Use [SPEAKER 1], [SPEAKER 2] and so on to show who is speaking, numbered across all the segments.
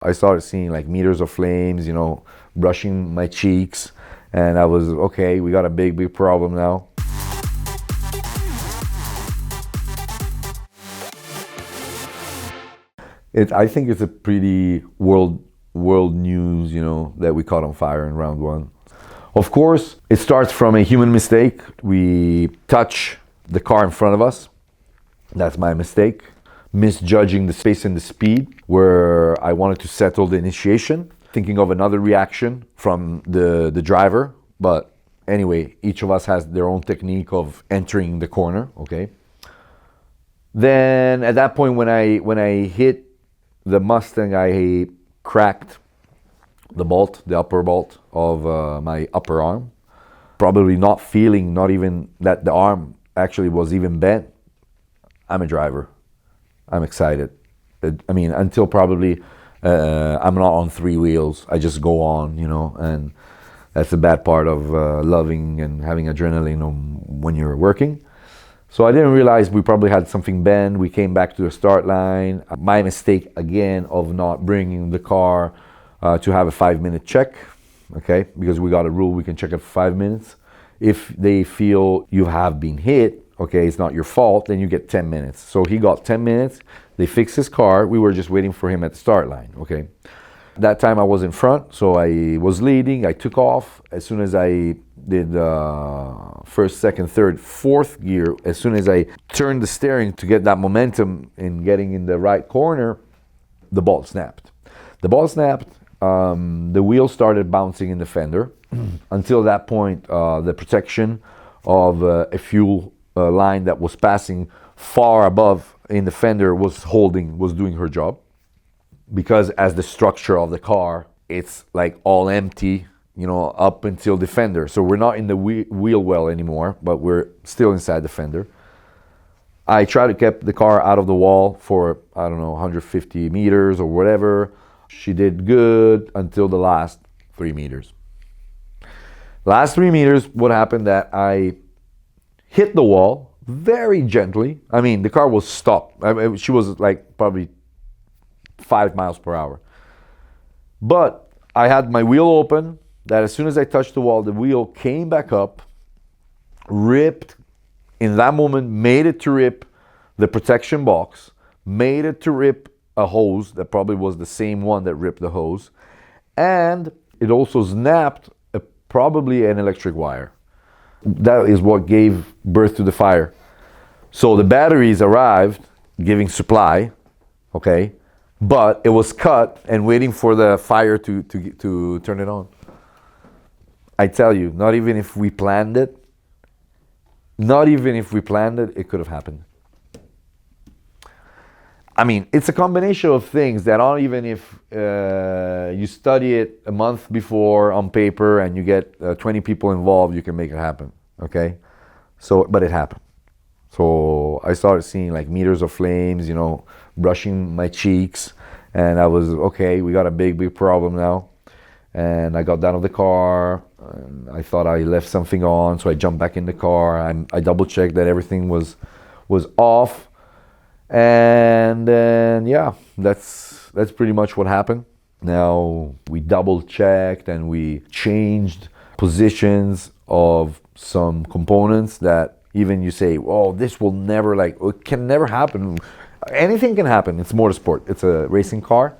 [SPEAKER 1] I started seeing like meters of flames, brushing my cheeks, and I was, okay, we got a big problem now. I think it's a pretty world news, that we caught on fire in round one. Of course, it starts from a human mistake. We touch the car in front of us. That's my mistake. Misjudging the space and the speed, where I wanted to settle the initiation, thinking of another reaction from the driver. But anyway, each of us has their own technique of entering the corner, okay? Then at that point, when I hit the Mustang, I cracked the bolt, the upper bolt of my upper arm. Probably not feeling, not even that the arm actually was even bent. I'm a driver. I'm excited. I mean, until probably I'm not on three wheels. I just go on, and that's the bad part of loving and having adrenaline when you're working. So I didn't realize we probably had something bent. We came back to the start line. My mistake again of not bringing the car to have a 5-minute check, okay? Because we got a rule, we can check it for 5 minutes. If they feel you have been hit, okay, it's not your fault, then you get 10 minutes. So he got 10 minutes, they fixed his car, we were just waiting for him at the start line, okay? That time I was in front, so I was leading, I took off. As soon as I did first, second, third, fourth gear, as soon as I turned the steering to get that momentum in getting in the right corner, the ball snapped. The ball snapped, the wheel started bouncing in the fender. Until that point, the protection of a fuel line that was passing far above in the fender was doing her job. Because as the structure of the car, it's like all empty, up until the fender. So we're not in the wheel well anymore, but we're still inside the fender. I tried to keep the car out of the wall for, 150 meters or whatever. She did good until the last 3 meters. Last 3 meters, what happened that I hit the wall very gently. I mean, the car was stopped. She was like probably 5 miles per hour. But I had my wheel open, that as soon as I touched the wall, the wheel came back up, ripped, in that moment, made it to rip the protection box, made it to rip a hose, that probably was the same one that ripped the hose, and it also snapped probably an electric wire. That is what gave birth to the fire. So the batteries arrived, giving supply, okay? But it was cut and waiting for the fire to turn it on. I tell you, not even if we planned it, it could have happened. I mean, it's a combination of things that not even if you study it a month before on paper and you get 20 people involved, you can make it happen, okay? So, but it happened. So I started seeing like meters of flames, brushing my cheeks, and I was, okay, we got a big problem now. And I got down of the car, and I thought I left something on, so I jumped back in the car. I double checked that everything was off, and then yeah, that's pretty much what happened. Now we double checked and we changed positions of some components that even you say, oh, this will never, it can never happen. Anything can happen. It's motorsport. It's a racing car.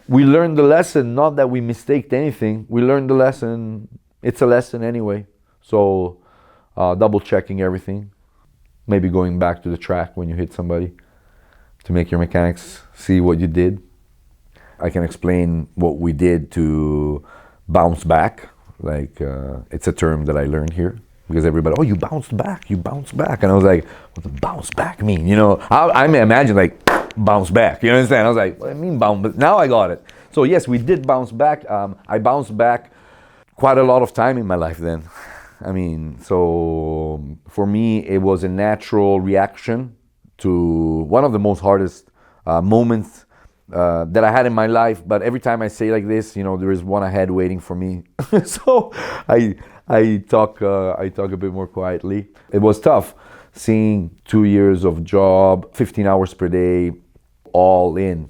[SPEAKER 1] We learned the lesson, not that we mistaked anything. We learned the lesson. It's a lesson anyway. So double checking everything. Maybe going back to the track when you hit somebody to make your mechanics see what you did. I can explain what we did to bounce back. It's a term that I learned here. Because everybody, oh, you bounced back. And I was like, what does bounce back mean? I imagine bounce back. You understand? I was like, what do I mean bounce? But now I got it. So yes, we did bounce back. I bounced back quite a lot of time in my life then. I mean, so for me, it was a natural reaction to one of the most hardest moments that I had in my life. But every time I say like this, there is one ahead waiting for me. So I talk a bit more quietly. It was tough seeing 2 years of job, 15 hours per day, all in,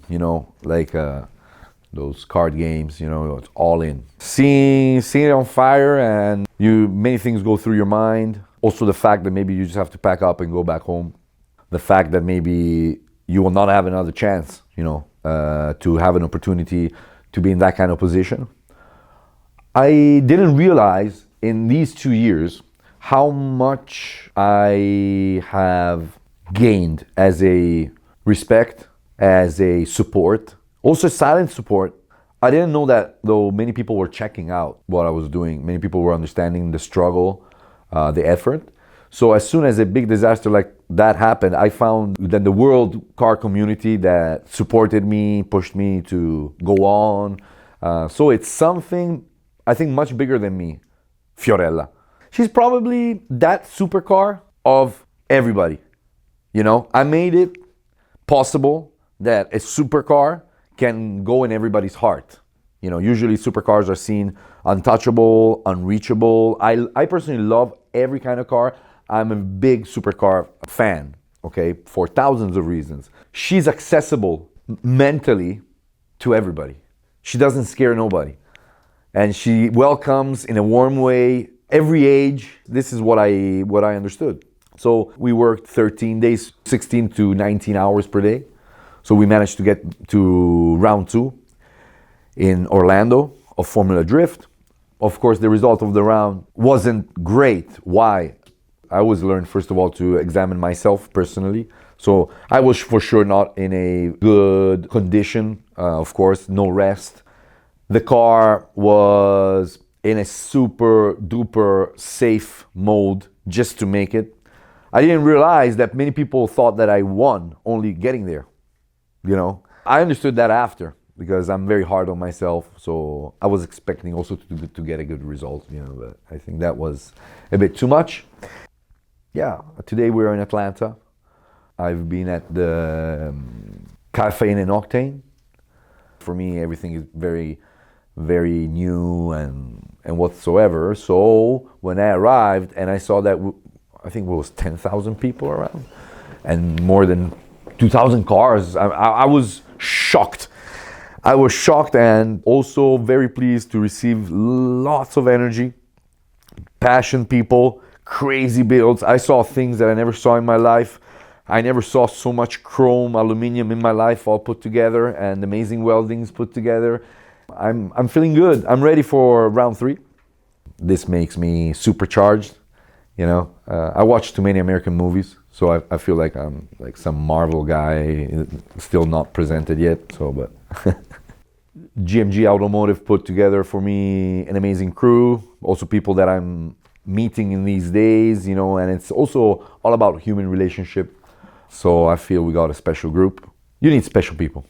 [SPEAKER 1] those card games, you know, it's all in. Seeing it on fire, and many things go through your mind. Also the fact that maybe you just have to pack up and go back home. The fact that maybe you will not have another chance, you know, to have an opportunity to be in that kind of position. I didn't realize in these 2 years how much I have gained as a respect, as a support, also silent support. I didn't know that, though many people were checking out what I was doing. Many people were understanding the struggle, the effort. So as soon as a big disaster like that happened, I found that the world car community that supported me, pushed me to go on. So it's something, I think, much bigger than me, Fiorella. She's probably that supercar of everybody. You know, I made it possible that a supercar can go in everybody's heart. You know, usually supercars are seen untouchable, unreachable. I personally love every kind of car. I'm a big supercar fan, okay, for thousands of reasons. She's accessible mentally to everybody. She doesn't scare nobody. And she welcomes in a warm way every age. This is what I understood. So we worked 13 days, 16 to 19 hours per day. So we managed to get to round 2 in Orlando of Formula Drift. Of course, the result of the round wasn't great. Why? I always learned, first of all, to examine myself personally. So I was for sure not in a good condition. Of course, no rest. The car was in a super duper safe mode just to make it. I didn't realize that many people thought that I won only getting there. You know, I understood that after, because I'm very hard on myself. So I was expecting also to get a good result, you know, but I think that was a bit too much. Yeah, today we're in Atlanta. I've been at the Caffeine and Octane. For me, everything is very, very new and whatsoever. So when I arrived and I saw that, I think it was 10,000 people around and more than 2,000 cars, I was shocked. I was shocked and also very pleased to receive lots of energy, passion people, crazy builds. I saw things that I never saw in my life. I never saw so much chrome, aluminum in my life all put together and amazing weldings put together. I'm feeling good. I'm ready for round 3. This makes me supercharged. You know, I watch too many American movies, so I feel like I'm like some Marvel guy, still not presented yet. So, but GMG Automotive put together for me an amazing crew. Also people that I'm meeting in these days, you know, and it's also all about human relationship. So I feel we got a special group. You need special people.